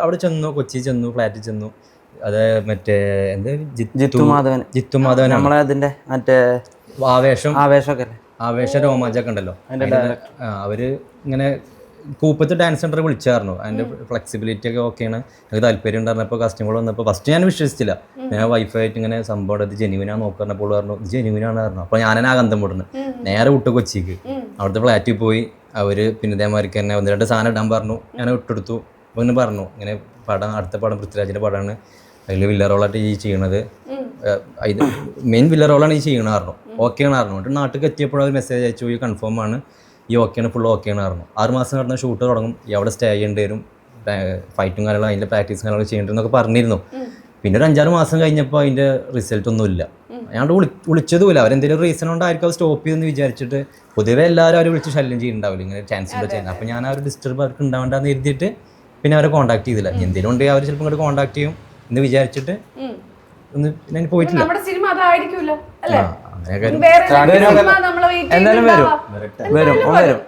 അവിടെ ചെന്നു, കൊച്ചി ചെന്നു, ഫ്ലാറ്റിൽ ചെന്നു. അത് മറ്റേ എന്ത് ജിത്തു മാധവൻ നമ്മളെ അതിന്റെ മറ്റേ ആവേശം രോമാഞ്ചൊക്കെ ഉണ്ടല്ലോ. അവര് ഇങ്ങനെ കൂപ്പത്ത് ഡാൻസ് സെന്റർ വിളിച്ചായിരുന്നു. അതിന്റെ ഫ്ലെക്സിബിലിറ്റി ഒക്കെ ഓക്കെയാണ്, എനിക്ക് താല്പര്യം ഉണ്ടായിരുന്നപ്പോൾ കസ്റ്റമർ വന്നപ്പോൾ ഫസ്റ്റ് ഞാൻ വിശ്വസിച്ചില്ല. ഞാൻ വൈഫായിട്ട് ഇങ്ങനെ സംഭവം ഇത് ജെനുവിനാ നോക്കാറുണ്ടപ്പോൾ പറഞ്ഞു ഇത് ജെനുവിനാണ് പറഞ്ഞു. അപ്പോൾ ഞാനാ ഗന്ധം വിടുന്നു. നേരെ വിട്ടു കൊച്ചിക്ക്. അവിടുത്തെ ഫ്ലാറ്റിൽ പോയി. അവർ പിന്നെ ഇതേമാതിരിക്ക് തന്നെ 1-2 സാധനം ഇടാൻ പറഞ്ഞു. ഞാൻ ഇട്ടെടുത്തു. അപ്പോൾ ഇങ്ങനെ പറഞ്ഞു ഇങ്ങനെ അടുത്ത പടം പൃഥ്വിരാജിൻ്റെ പടമാണ്, അതിൽ വില്ല റോളായിട്ട് ഈ ചെയ്യണത്, ഇത് മെയിൻ വില്ല റോളാണ് ഈ ചെയ്യണ പറഞ്ഞു. ഓക്കെയാണ് പറഞ്ഞു. എന്നിട്ട് നാട്ടിൽ എത്തിയപ്പോൾ അത് മെസ്സേജ് അയച്ചു, ഈ കൺഫേം ആണ്, ഈ ഓക്കെയാണ്, ഫുൾ ഓക്കെയാണ് പറഞ്ഞു. 6 മാസം നടന്ന ഷൂട്ട് തുടങ്ങും, അവിടെ സ്റ്റേ ചെയ്യേണ്ടി വരും, ഫൈറ്റും കാര്യങ്ങളും അതിൻ്റെ പ്രാക്ടീസും കാര്യങ്ങളും ചെയ്യേണ്ടതെന്നൊക്കെ പറഞ്ഞിരുന്നു. പിന്നെ ഒരു 5-6 മാസം കഴിഞ്ഞപ്പോൾ അതിൻ്റെ റിസൾട്ട് ഒന്നുമില്ല. ഞാൻ വിളിച്ചതുമില്ല. അവരെന്തെങ്കിലും റീസൺ കൊണ്ടായിരിക്കും അത് സ്റ്റോപ്പ് ചെയ്തെന്ന് വിചാരിച്ചിട്ട്. പൊതുവെ എല്ലാവരും അവർ വിളിച്ച് ശല്യം ചെയ്യുന്നുണ്ടാവില്ല, ഇങ്ങനെ ചാൻസ് ഉണ്ടോ ചെയ്യുന്നത്. അപ്പോൾ ഞാൻ ആ ഒരു ഡിസ്റ്റർബ് അവർക്ക് ഉണ്ടാവേണ്ടെന്ന് എഴുതിയിട്ട് പിന്നെ അവരെ കോൺടാക്ട് ചെയ്തില്ല. എന്തെങ്കിലും ഉണ്ടെങ്കിൽ അവർ ചിലപ്പോൾ ഇങ്ങോട്ട് കോൺടാക്ട് ചെയ്യും എന്ന് വിചാരിച്ചിട്ട് ഒന്ന് ഞാൻ പോയിട്ടില്ല. എന്തായാലും വരും.